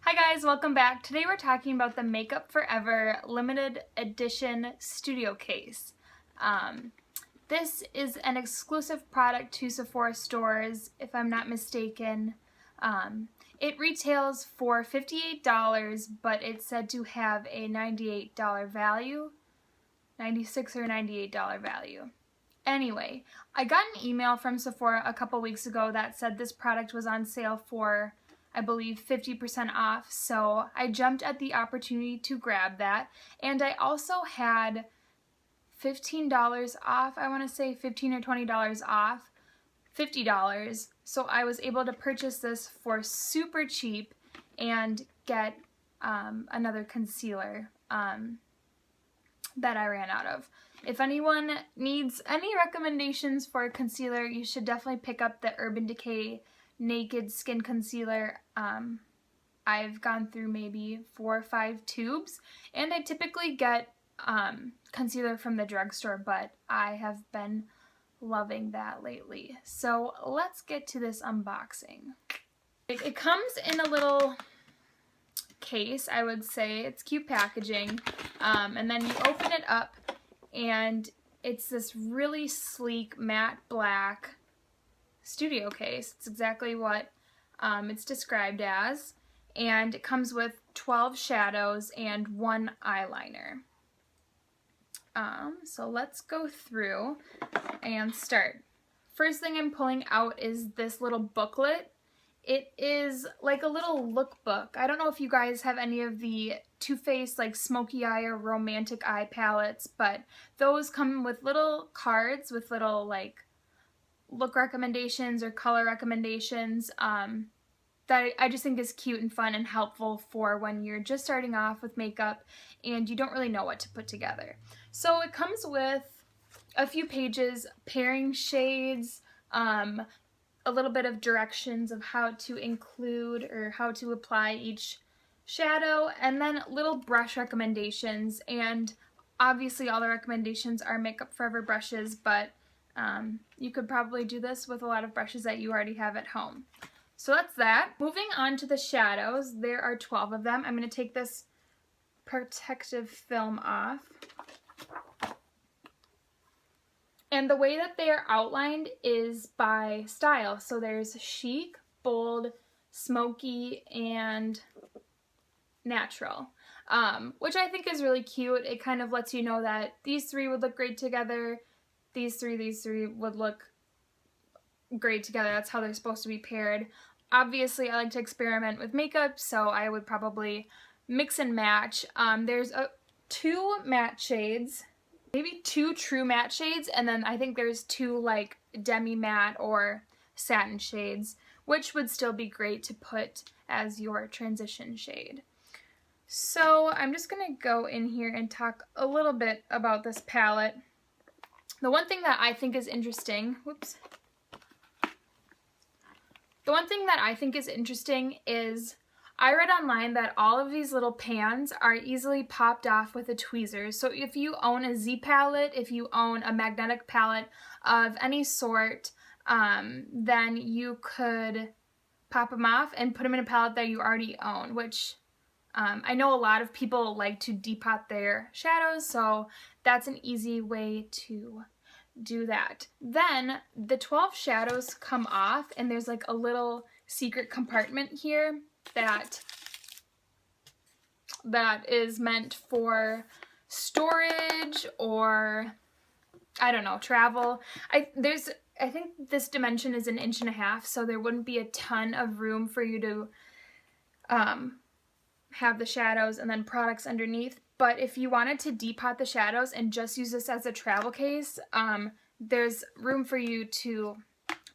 Hi guys, welcome back. Today we're talking about the Makeup Forever limited edition studio case. This is an exclusive product to Sephora stores, if I'm not mistaken. It retails for $58, but it's said to have a $98 value, $96 or $98 value. Anyway, I got an email from Sephora a couple weeks ago that said this product was on sale for, I believe, 50% off, so I jumped at the opportunity to grab that. And I also had $15 off, I want to say $15 or $20 off, $50, so I was able to purchase this for super cheap and get another concealer that I ran out of. If anyone needs any recommendations for a concealer, you should definitely pick up the Urban Decay Naked Skin Concealer. I've gone through maybe 4 or 5 tubes, and I typically get concealer from the drugstore, but I have been loving that lately. So let's get to this unboxing. It comes in a little case, I would say. It's cute packaging, and then you open it up and it's this really sleek matte black studio case. It's exactly what it's described as, and it comes with 12 shadows and 1 eyeliner. So let's go through and start. First thing I'm pulling out is this little booklet. It is like a little lookbook. I don't know if you guys have any of the Too Faced like smoky eye or romantic eye palettes, but those come with little cards with little like look recommendations or color recommendations that I just think is cute and fun and helpful for when you're just starting off with makeup and you don't really know what to put together. So it comes with a few pages, pairing shades, a little bit of directions of how to include or how to apply each shadow, and then little brush recommendations. And obviously all the recommendations are Makeup Forever brushes, but you could probably do this with a lot of brushes that you already have at home. So that's that. Moving on to the shadows, there are 12 of them. I'm going to take this protective film off. And the way that they are outlined is by style. So there's chic, bold, smoky, and natural, which I think is really cute. It kind of lets you know that these 3 would look great together. These three would look great together. That's how they're supposed to be paired. Obviously, I like to experiment with makeup, so I would probably mix and match. There's 2 matte shades, maybe 2 true matte shades, and then I think there's 2 like demi matte or satin shades, which would still be great to put as your transition shade. So I'm just gonna go in here and talk a little bit about this palette. The one thing that I think is interesting, is I read online that all of these little pans are easily popped off with a tweezer. So if you own a Z palette, if you own a magnetic palette of any sort, then you could pop them off and put them in a palette that you already own, which I know a lot of people like to depot their shadows, so that's an easy way to do that. Then the 12 shadows come off, and there's like a little secret compartment here that is meant for storage or, I don't know, travel. I think this dimension is 1.5 inches, so there wouldn't be a ton of room for you to have the shadows and then products underneath. But if you wanted to depot the shadows and just use this as a travel case, there's room for you to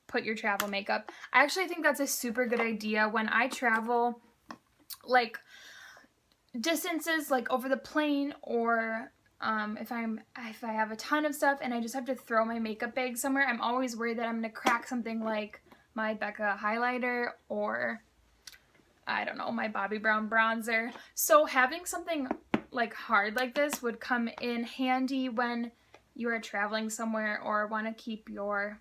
put your travel makeup. I actually think that's a super good idea. When I travel, like distances like over the plane, or if I have a ton of stuff and I just have to throw my makeup bag somewhere, I'm always worried that I'm gonna crack something like my Becca highlighter or, I don't know, my Bobbi Brown bronzer. So having something like hard like this would come in handy when you are traveling somewhere or want to keep your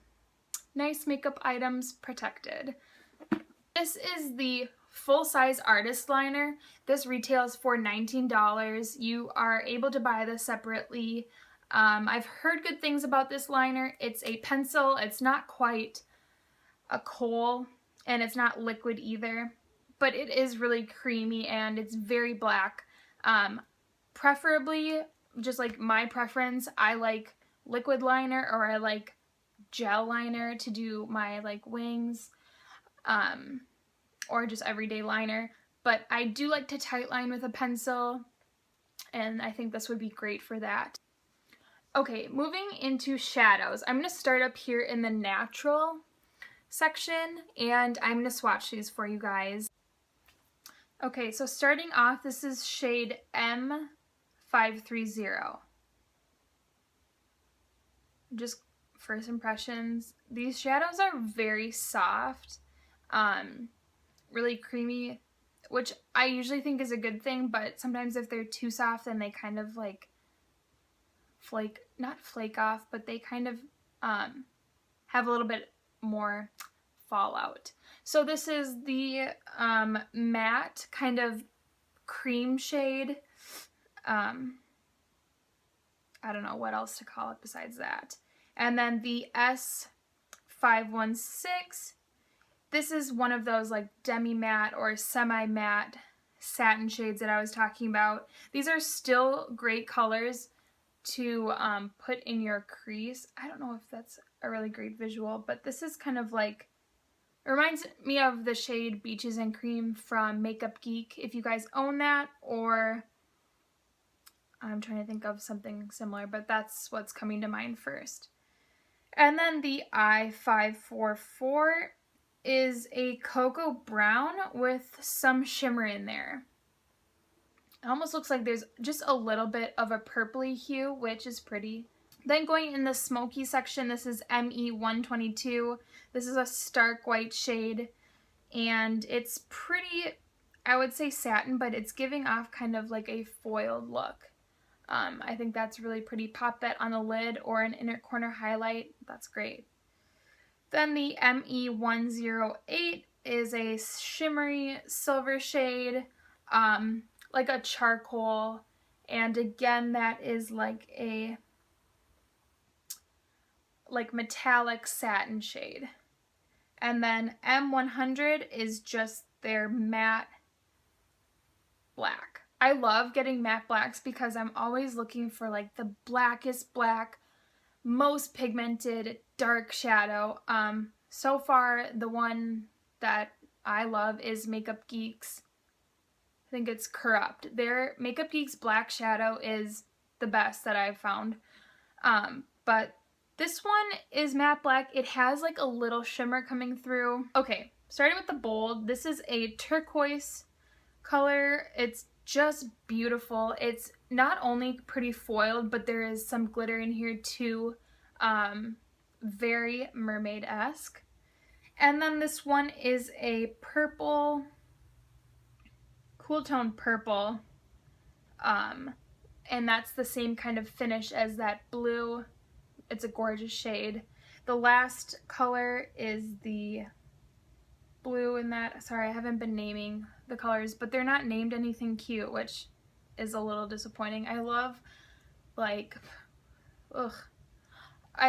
nice makeup items protected. This is the full-size artist liner. This retails for $19. You are able to buy this separately. I've heard good things about this liner. It's a pencil. It's not quite a kohl, and it's not liquid either, but it is really creamy and it's very black. Preferably, just like my preference, I like liquid liner, or I like gel liner to do my like wings, or just everyday liner. But I do like to tightline with a pencil, and I think this would be great for that. Okay, moving into shadows. I'm going to start up here in the natural section, and I'm going to swatch these for you guys. Okay, so starting off, this is shade M530. Just first impressions. These shadows are very soft, really creamy, which I usually think is a good thing, but sometimes if they're too soft, then they kind of like not flake off, but they kind of have a little bit more fallout. So this is the matte kind of cream shade. I don't know what else to call it besides that. And then the S516. This is one of those like demi-matte or semi-matte satin shades that I was talking about. These are still great colors to put in your crease. I don't know if that's a really great visual, but this is kind of like, it reminds me of the shade Beaches and Cream from Makeup Geek, if you guys own that, or I'm trying to think of something similar, but that's what's coming to mind first. And then the I544 is a cocoa brown with some shimmer in there. It almost looks like there's just a little bit of a purpley hue, which is pretty. Then going in the smoky section, this is ME122. This is a stark white shade, and it's pretty, I would say satin, but it's giving off kind of like a foiled look. I think that's really pretty. Pop that on the lid or an inner corner highlight. That's great. Then the ME108 is a shimmery silver shade, like a charcoal, and again that is like a metallic satin shade. And then M100 is just their matte black. I love getting matte blacks because I'm always looking for like the blackest black, most pigmented dark shadow. So far the one that I love is Makeup Geek's, I think it's Corrupt. Their Makeup Geek's black shadow is the best that I've found. But this one is matte black. It has like a little shimmer coming through. Okay, starting with the bold, this is a turquoise color. It's just beautiful. It's not only pretty foiled, but there is some glitter in here too. Very mermaid-esque. And then this one is a purple, cool tone purple, and that's the same kind of finish as that blue. It's a gorgeous shade. The last color is the blue in that. Sorry, I haven't been naming the colors, but they're not named anything cute, which is a little disappointing. I love I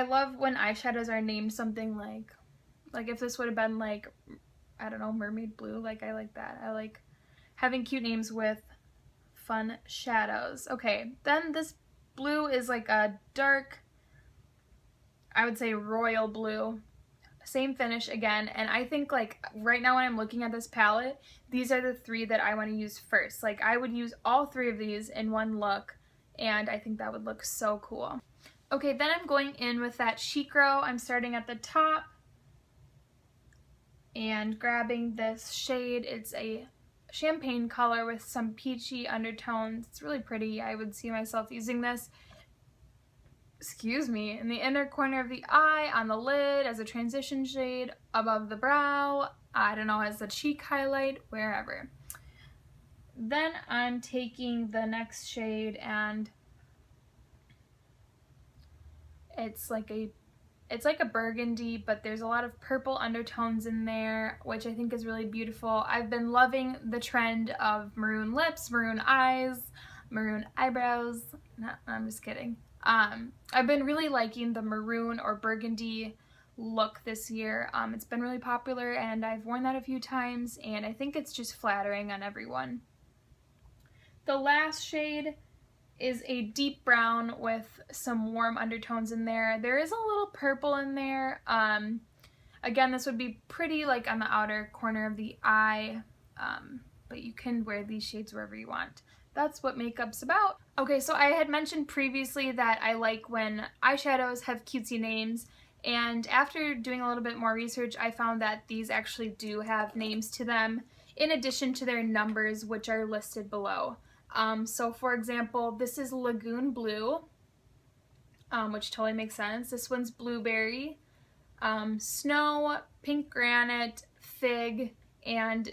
love when eyeshadows are named something like if this would have been like, I don't know, mermaid blue. Like, I like that. I like having cute names with fun shadows. Okay, then this blue is like a dark, I would say royal blue. Same finish again, and I think like right now when I'm looking at this palette, these are the three that I want to use first. Like, I would use all three of these in one look, and I think that would look so cool. Okay, then I'm going in with that Chicro. I'm starting at the top and grabbing this shade. It's a champagne color with some peachy undertones. It's really pretty. I would see myself using this, excuse me, in the inner corner of the eye, on the lid, as a transition shade, above the brow, I don't know, as a cheek highlight, wherever. Then I'm taking the next shade, and it's It's like a burgundy, but there's a lot of purple undertones in there, which I think is really beautiful. I've been loving the trend of maroon lips, maroon eyes, maroon eyebrows. No, I'm just kidding. I've been really liking the maroon or burgundy look this year. It's been really popular and I've worn that a few times and I think it's just flattering on everyone. The last shade is a deep brown with some warm undertones in there. There is a little purple in there. Again, this would be pretty like on the outer corner of the eye, but you can wear these shades wherever you want. That's what makeup's about. Okay, so I had mentioned previously that I like when eyeshadows have cutesy names, and after doing a little bit more research, I found that these actually do have names to them in addition to their numbers, which are listed below. So for example, this is Lagoon Blue, which totally makes sense. This one's Blueberry, Snow, Pink Granite, Fig, and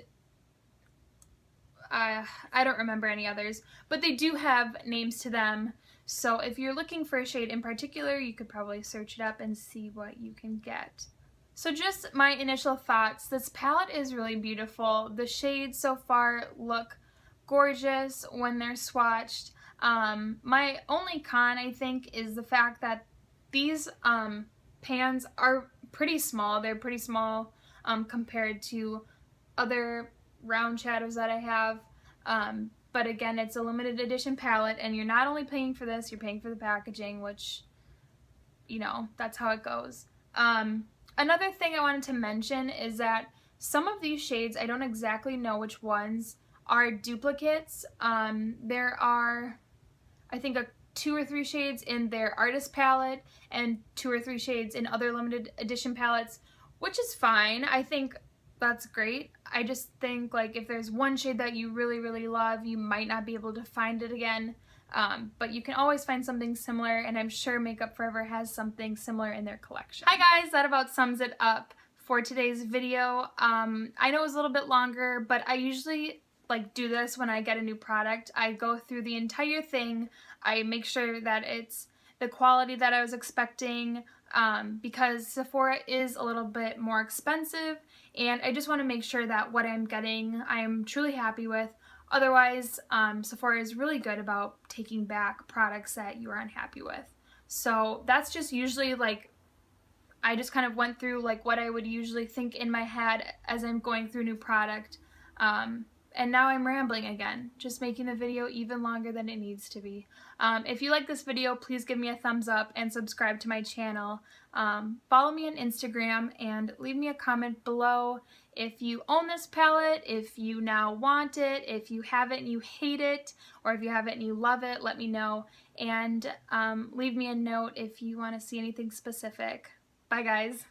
I don't remember any others, but they do have names to them. So if you're looking for a shade in particular, you could probably search it up and see what you can get. So just my initial thoughts, this palette is really beautiful. The shades so far look gorgeous when they're swatched. My only con, I think, is the fact that these pans are pretty small. They're pretty small compared to other round shadows that I have. But again, it's a limited edition palette, and you're not only paying for this, you're paying for the packaging, which, you know, that's how it goes. Another thing I wanted to mention is that some of these shades, I don't exactly know which ones, are duplicates. There are, I think, 2 or 3 shades in their artist palette and 2 or 3 shades in other limited edition palettes, which is fine. I think that's great. I just think like if there's one shade that you really, really love, you might not be able to find it again. But you can always find something similar, and I'm sure Makeup Forever has something similar in their collection. Hi guys, that about sums it up for today's video. I know it was a little bit longer, but I usually like do this when I get a new product. I go through the entire thing. I make sure that it's the quality that I was expecting, because Sephora is a little bit more expensive, and I just want to make sure that what I'm getting I am truly happy with. Otherwise, Sephora is really good about taking back products that you are unhappy with. So that's just usually like, I just kind of went through like what I would usually think in my head as I'm going through a new product. And now I'm rambling again, just making the video even longer than it needs to be. If you like this video, please give me a thumbs up and subscribe to my channel. Follow me on Instagram and leave me a comment below if you own this palette, if you now want it, if you have it and you hate it, or if you have it and you love it, let me know. And leave me a note if you want to see anything specific. Bye guys.